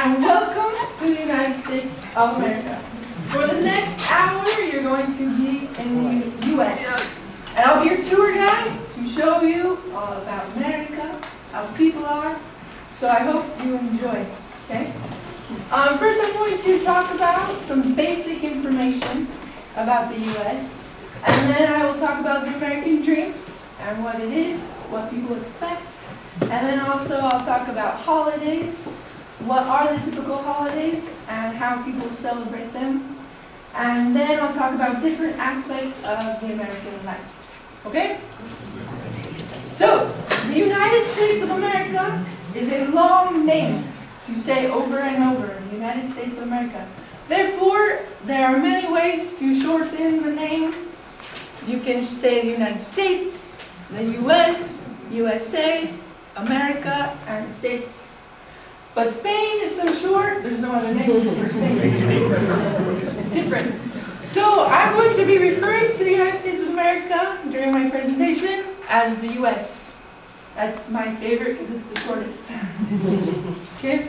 and welcome to the United States of America. For the next hour, you're going to be in the U.S. And I'll be your tour guide to show you all about America, how people are. So I hope you enjoy, okay? First, I'm going to talk about some basic information about the U.S. And then I will talk about the American dream and what it is, what people expect. And then also I'll talk about holidays, what are the typical holidays and how people celebrate them. And then I'll talk about different aspects of the American life. Okay? So, the United States of America is a long name to say over and over, the United States of America. Therefore, there are many ways to shorten the name. You can say the United States, the US, USA, America, and the States. But Spain is so short, there's no other name for Spain. It's different. So I'm going to be referring to the United States of America during my presentation as the US. That's my favorite because it's the shortest. Okay?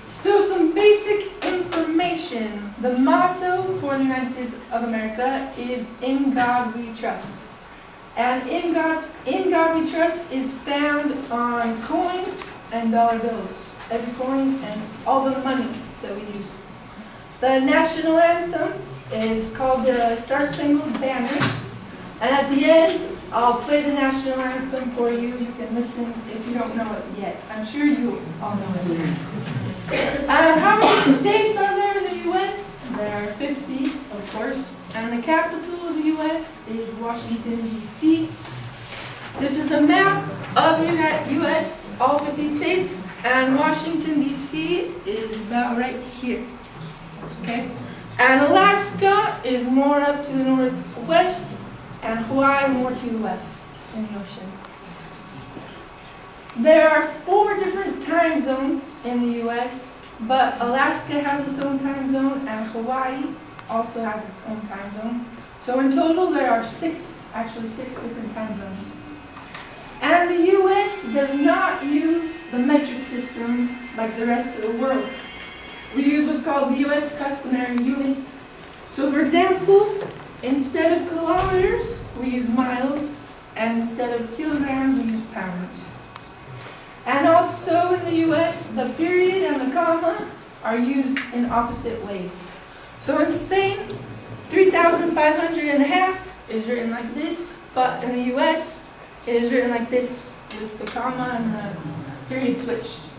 So some basic information. The motto for the United States of America is "In God We Trust." And in God We Trust is found on coins and dollar bills. Every coin and all the money that we use. The national anthem is called the Star Spangled Banner. And at the end, I'll play the national anthem for you. You can listen if you don't know it yet. I'm sure you all know it. How many states are there in the U.S.? There are 50, of course. And the capital of the U.S. is Washington, D.C. This is a map of the U.S., all 50 states, and Washington, D.C. is about right here. Okay? And Alaska is more up to the northwest, and Hawaii more to the west in the ocean. There are 4 different time zones in the U.S., but Alaska has its own time zone, and Hawaii also has its own time zone. So in total, there are 6 different time zones. And the U.S. does not use the metric system like the rest of the world. We use what's called the U.S. customary units. So for example, instead of kilometers, we use miles, and instead of kilograms, we use pounds. And also in the U.S., the period and the comma are used in opposite ways. So in Spain, 3,500 and a half is written like this, but in the U.S., it is written like this with the comma and the period switched.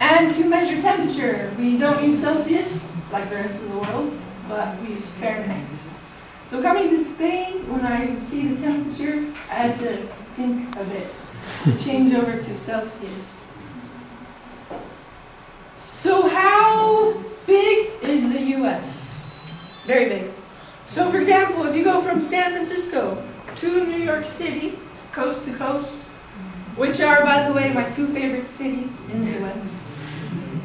And to measure temperature, we don't use Celsius like the rest of the world, but we use Fahrenheit. So coming to Spain, when I would see the temperature, I had to think of it to change over to Celsius. So how big is the U.S.? Very big. So for example, if you go from San Francisco to New York City, coast to coast, which are, by the way, my 2 favorite cities in the U.S.,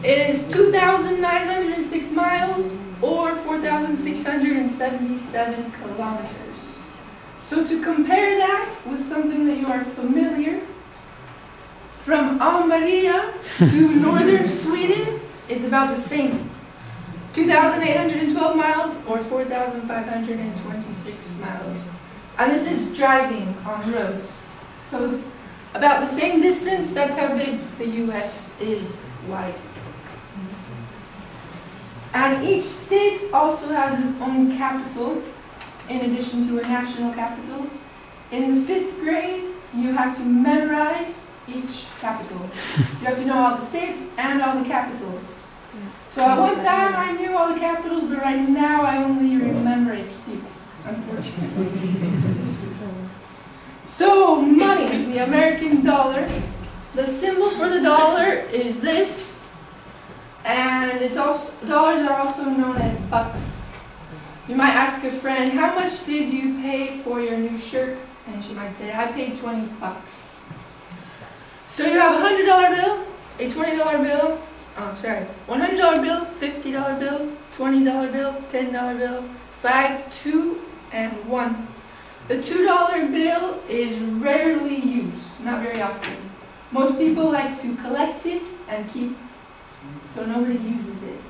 it is 2,906 miles or 4,677 kilometers. So to compare that with something that you are familiar, from Almeria to northern Sweden, it's about the same. 2,812 miles or 4,526 miles. And this is driving on roads. So it's about the same distance. That's how big the U.S. is wide. And each state also has its own capital, in addition to a national capital. In the 5th grade, you have to memorize each capital. You have to know all the states and all the capitals. So at one time I knew all the capitals, but right now I only remember a few, unfortunately. So money, the American dollar. The symbol for the dollar is this. And it's also, dollars are also known as bucks. You might ask a friend, how much did you pay for your new shirt? And she might say, I paid 20 bucks. So you have a $100 bill, a $20 bill, $100 bill, $50 bill, $20 bill, $10 bill, 5, 2, and 1. The $2 bill is rarely used, not very often. Most people like to collect it and keep so nobody uses it.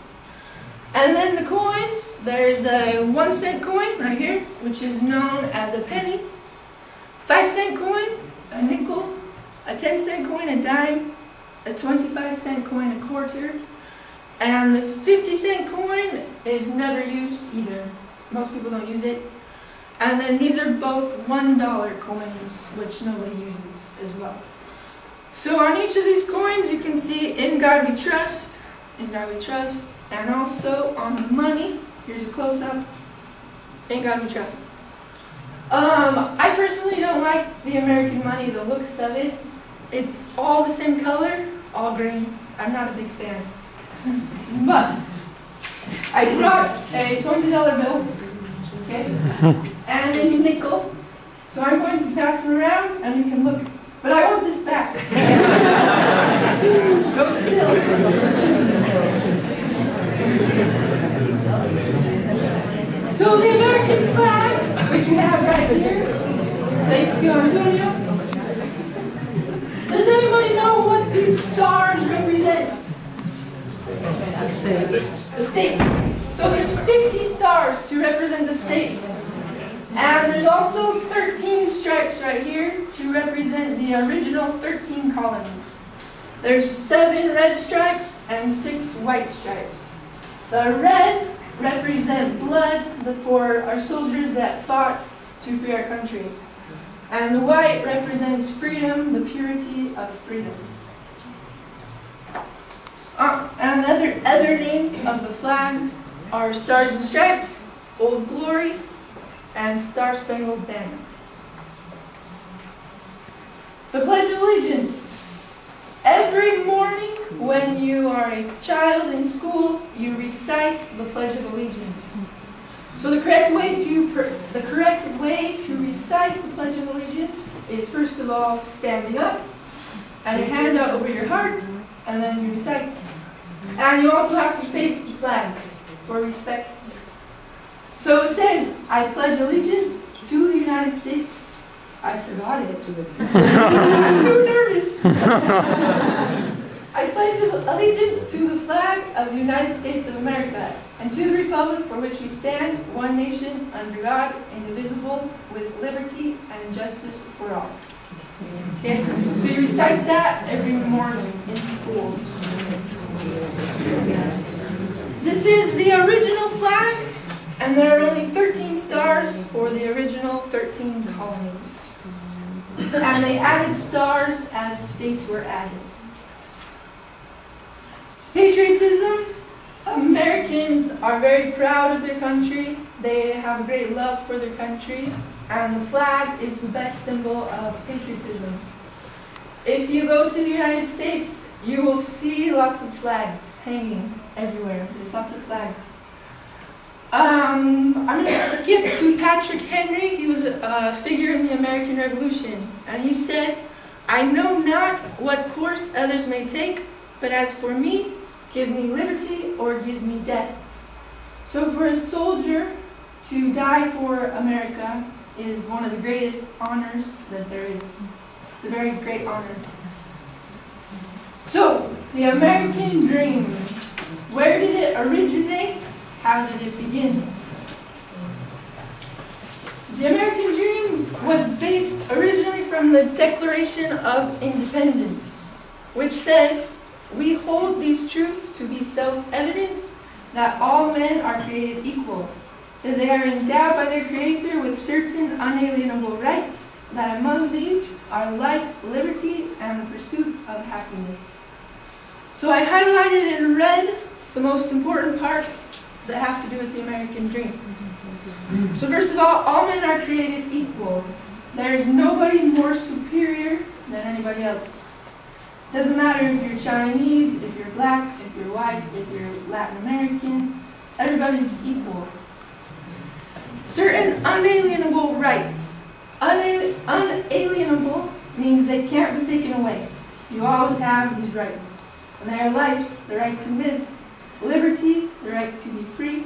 And then the coins, there's a 1 cent coin right here, which is known as a penny, 5 cent coin, a nickel, a 10 cent coin, a dime, a 25 cent coin, a quarter, and the 50 cent coin is never used either. Most people don't use it. And then these are both $1 coins, which nobody uses as well. So on each of these coins you can see "In God We Trust," "In God We Trust," and also on the money, here's a close-up, "In God We Trust." I personally don't like the American money, the looks of it. It's all the same color, all green. I'm not a big fan. But I brought a $20 bill, okay, and a nickel. So I'm going to pass them around and you can look. But I want this back. Go still. So the American flag, which we have right here, thanks to Antonio. Does anybody know what these stars represent? The states. So there's 50 stars to represent the states. And there's also 13 stripes right here to represent the original 13 colonies. There's 7 red stripes and 6 white stripes. The red represent blood for our soldiers that fought to free our country. And the white represents freedom, the purity of freedom. And other names of the flag are Stars and Stripes, Old Glory, and Star Spangled Banner. The Pledge of Allegiance. Every morning when you are a child in school, you recite the Pledge of Allegiance. So the correct way to recite the Pledge of Allegiance is, first of all, standing up, and your hand out over your heart, and then you recite. And you also have to face the flag for respect. So it says, "I pledge allegiance to the United States." I forgot it. I'm too nervous. "I pledge allegiance to the flag of the United States of America and to the republic for which we stand, one nation, under God, indivisible, with liberty and justice for all." Okay? So you recite that every morning in school. This is the original flag, and there are only 13 stars for the original 13 colonies. And they added stars as states were added. Patriotism. Americans are very proud of their country. They have a great love for their country, and the flag is the best symbol of patriotism. If you go to the United States, you will see lots of flags hanging everywhere. There's lots of flags. I'm going to skip to Patrick Henry. He was a figure in the American Revolution. And he said, "I know not what course others may take, but as for me, give me liberty or give me death." So for a soldier to die for America is one of the greatest honors that there is. It's a very great honor. So, the American dream. Where did it originate? How did it begin? The American dream was based originally from the Declaration of Independence, which says, "We hold these truths to be self-evident, that all men are created equal, that they are endowed by their Creator with certain unalienable rights, that among these are life, liberty, and the pursuit of happiness." So I highlighted in red the most important parts that have to do with the American dream. So first of all men are created equal. There is nobody more superior than anybody else. Doesn't matter if you're Chinese, if you're black, if you're white, if you're Latin American, everybody's equal. Certain unalienable rights. Unalienable means they can't be taken away. You always have these rights. And they are life, the right to live, liberty, the right to be free,